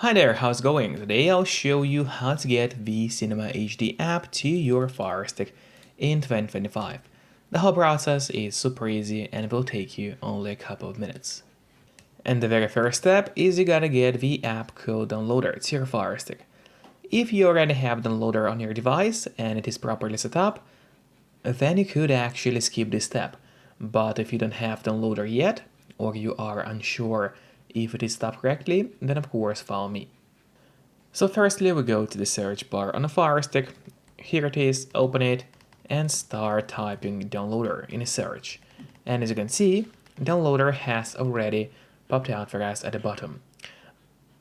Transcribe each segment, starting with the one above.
Hi there, how's it going? Today I'll show you how to get the Cinema HD app to your Firestick in 2025. The whole process is super easy and will take you only a couple of minutes. And the very first step is you gotta get the app code downloader to your Firestick. If you already have downloader on your device and it is properly set up, then you could actually skip this step. But if you don't have downloader yet, or you are unsure if it is set up correctly, then of course follow me. So firstly we go to the search bar on the Firestick, here it is, open it, and start typing downloader in a search. And as you can see, downloader has already popped out for us at the bottom.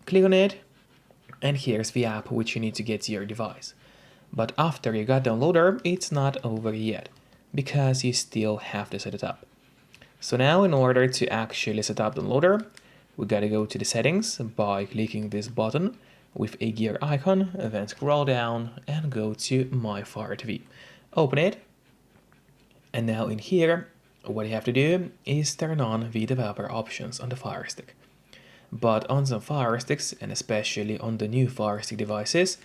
Click on it, and here's the app which you need to get to your device. But after you got downloader, it's not over yet, because you still have to set it up. So now in order to actually set up downloader, we gotta go to the settings by clicking this button with a gear icon, then scroll down and go to My Fire TV. Open it, and now in here, what you have to do is turn on the developer options on the Firestick. But on some Firesticks, and especially on the new Firestick devices,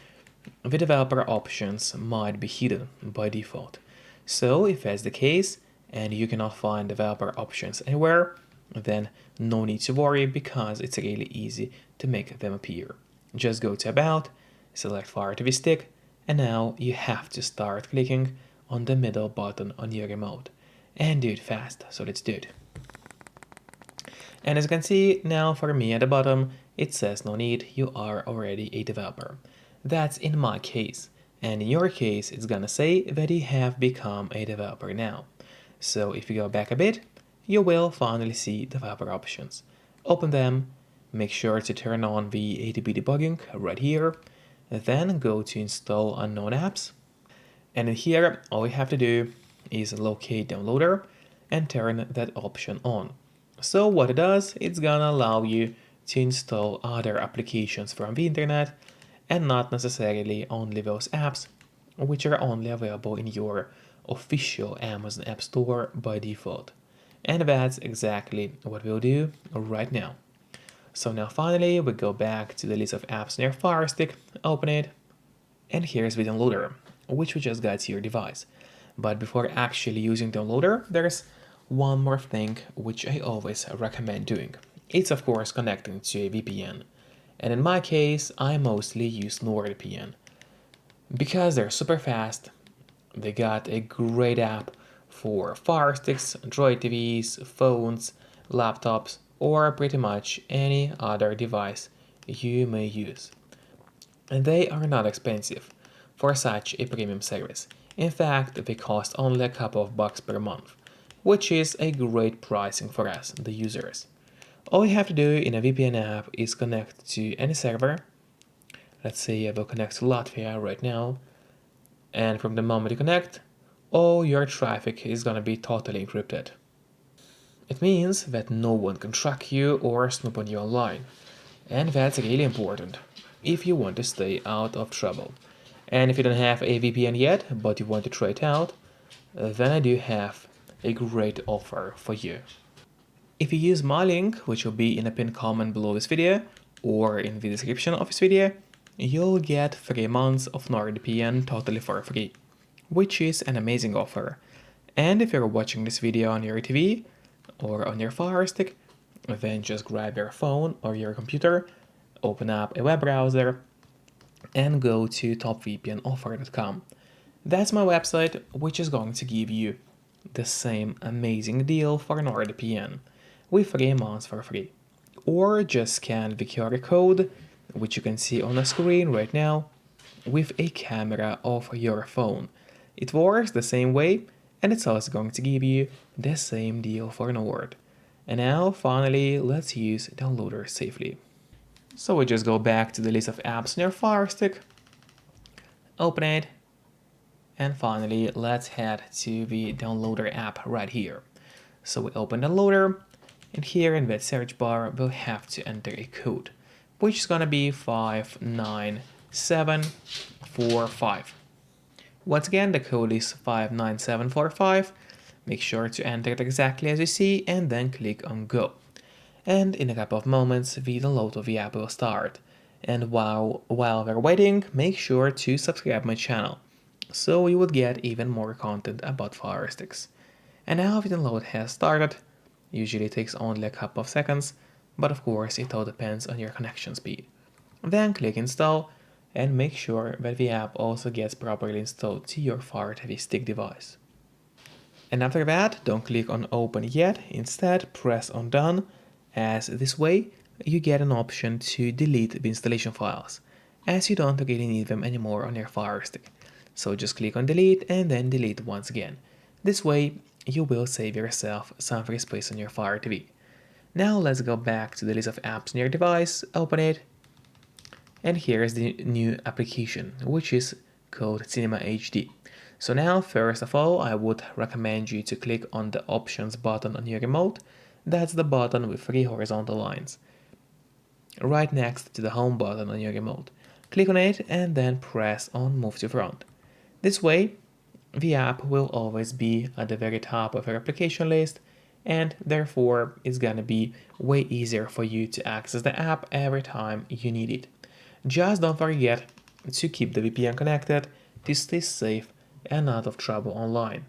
the developer options might be hidden by default. So if that's the case, and you cannot find developer options anywhere, then no need to worry because it's really easy to make them appear. Just go to About, select Fire TV Stick, and now you have to start clicking on the middle button on your remote. And do it fast, so let's do it. And as you can see, now for me at the bottom, it says no need, you are already a developer. That's in my case, and in your case, it's gonna say that you have become a developer now. So if you go back a bit, you will finally see developer options. Open them, make sure to turn on the ATB debugging right here, then go to install unknown apps. And in here, all you have to do is locate downloader and turn that option on. So what it does, it's gonna allow you to install other applications from the internet and not necessarily only those apps which are only available in your official Amazon App Store by default. And that's exactly what we'll do right now. So now finally we go back to the list of apps near Firestick, open it, and here's the downloader, which we just got to your device. But before actually using downloader, there's one more thing which I always recommend doing. It's of course connecting to a VPN. And in my case, I mostly use NordVPN because they're super fast. They got a great app for Fire Sticks, Android TVs, phones, laptops, or pretty much any other device you may use. And they are not expensive for such a premium service. In fact, they cost only a couple of bucks per month, which is a great pricing for us, the users. All you have to do in a VPN app is connect to any server. Let's say I will connect to Latvia right now. And from the moment you connect, all your traffic is gonna be totally encrypted. It means that no one can track you or snoop on you online. And that's really important if you want to stay out of trouble. And if you don't have a VPN yet, but you want to try it out, then I do have a great offer for you. If you use my link, which will be in a pinned comment below this video or in the description of this video, you'll get 3 months of NordVPN totally for free, which is an amazing offer. And if you're watching this video on your TV or on your Fire Stick, then just grab your phone or your computer, open up a web browser, and go to topvpnoffer.com. That's my website, which is going to give you the same amazing deal for NordVPN with 3 months for free. Or just scan the QR code, which you can see on the screen right now, with a camera of your phone. It works the same way, and it's also going to give you the same deal for Nord. And now, finally, let's use downloader safely. So we just go back to the list of apps near Firestick, open it, and finally, let's head to the downloader app right here. So we open downloader, and here in that search bar, we'll have to enter a code, which is gonna be 59745. Once again, the code is 59745. Make sure to enter it exactly as you see, and then click on Go. And in a couple of moments, the download of the app will start. And while we're waiting, make sure to subscribe my channel so you would get even more content about Firesticks. And now the download has started. Usually it takes only a couple of seconds, but of course it all depends on your connection speed. Then click install and make sure that the app also gets properly installed to your Firestick device. And after that, don't click on open yet, instead press on done, as this way you get an option to delete the installation files, as you don't really need them anymore on your Firestick. So just click on delete and then delete once again. This way you will save yourself some free space on your Fire TV. Now let's go back to the list of apps on your device, open it, and here is the new application, which is called Cinema HD. So now, first of all, I would recommend you to click on the options button on your remote. That's the button with 3 horizontal lines, right next to the home button on your remote. Click on it and then press on move to front. This way, the app will always be at the very top of your application list, and therefore it's gonna be way easier for you to access the app every time you need it. Just don't forget to keep the VPN connected to stay safe and out of trouble online.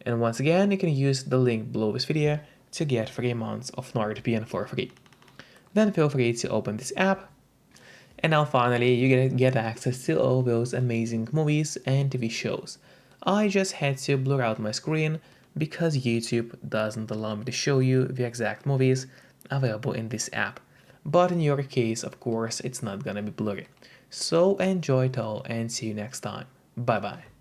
And once again, you can use the link below this video to get 3 months of NordVPN for free. Then feel free to open this app. And now finally, you get access to all those amazing movies and TV shows. I just had to blur out my screen because YouTube doesn't allow me to show you the exact movies available in this app. But in your case, of course, it's not gonna be blurry. So enjoy it all and see you next time. Bye bye.